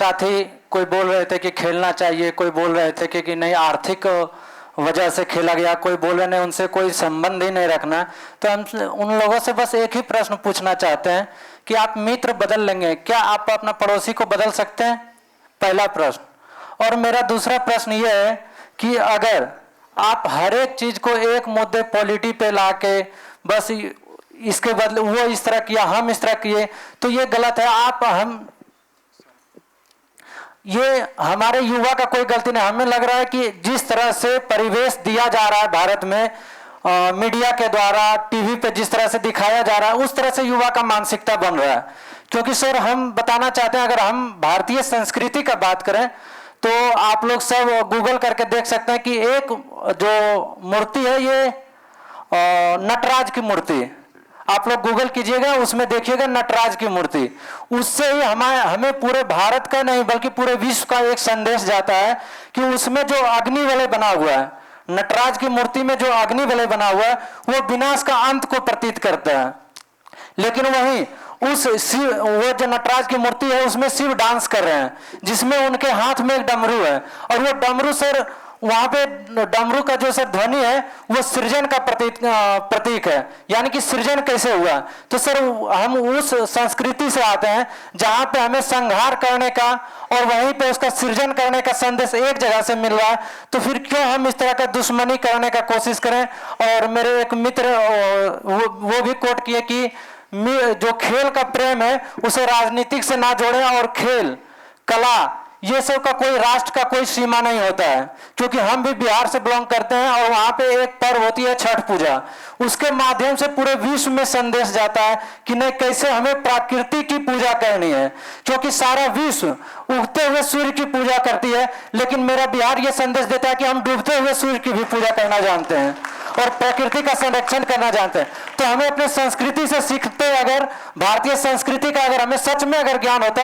साथी कोई बोल रहे थे कि खेलना चाहिए, कोई बोल रहे थे कि नहीं आर्थिक वजह से खेला गया, कोई बोल रहे नहीं उनसे कोई संबंध ही नहीं रखना। तो हम उन लोगों से बस एक ही प्रश्न पूछना चाहते हैं कि आप मित्र बदल लेंगे क्या? आप अपना पड़ोसी को बदल सकते हैं? पहला प्रश्न। और मेरा दूसरा प्रश्न ये है कि अगर आप हर एक चीज को एक मुद्दे पॉलिटी पे लाके बस इसके बदले वो इस तरह किया हम इस तरह किए तो ये गलत है। ये हमारे युवा का कोई गलती नहीं। हमें लग रहा है कि जिस तरह से परिवेश दिया जा रहा है भारत में मीडिया के द्वारा, टीवी पे जिस तरह से दिखाया जा रहा है उस तरह से युवा का मानसिकता बन रहा है। क्योंकि सर हम बताना चाहते हैं, अगर हम भारतीय संस्कृति का बात करें तो आप लोग सब गूगल करके देख सकते हैं कि एक जो मूर्ति है ये नटराज की मूर्ति, आप लोग गूगल कीजिएगा उसमें देखिएगा नटराज की मूर्ति। उससे ही हमें पूरे भारत का नहीं बल्कि पूरे विश्व का एक संदेश जाता है कि उसमें जो अग्नि वलय बना हुआ है, नटराज की मूर्ति में जो अग्नि वलय बना हुआ है वो विनाश का अंत को प्रतीत करता है। लेकिन वहीं वो जो नटराज की मूर्ति है उसमें शिव डांस कर रहे हैं जिसमें उनके हाथ में एक डमरू है और वो डमरू सर वहां पे डमरू का जो सर ध्वनि है वो सृजन का प्रतीक है, यानी कि सृजन कैसे हुआ। तो सर हम उस संस्कृति से आते हैं जहां पे हमें संहार करने का और वहीं पे उसका सृजन करने का संदेश एक जगह से मिल रहा है, तो फिर क्यों हम इस तरह का दुश्मनी करने का कोशिश करें। और मेरे एक मित्र वो भी कोट किए कि जो खेल का प्रेम है उसे राजनीतिक से ना जोड़ें और खेल कला ये सब का कोई राष्ट्र का कोई सीमा नहीं होता है। क्योंकि हम भी बिहार से बिलोंग करते हैं और वहां पे एक पर्व होती है छठ पूजा, उसके माध्यम से पूरे विश्व में संदेश जाता है कि नहीं कैसे हमें प्रकृति की पूजा करनी है। क्योंकि सारा विश्व उगते हुए सूर्य की पूजा करती है, लेकिन मेरा बिहार ये संदेश देता है कि हम डूबते हुए सूर्य की भी पूजा करना जानते हैं और प्रकृति का संरक्षण करना जानते हैं। तो हमें अपने संस्कृति से सीखते, अगर भारतीय संस्कृति का अगर हमें सच में अगर ज्ञान होता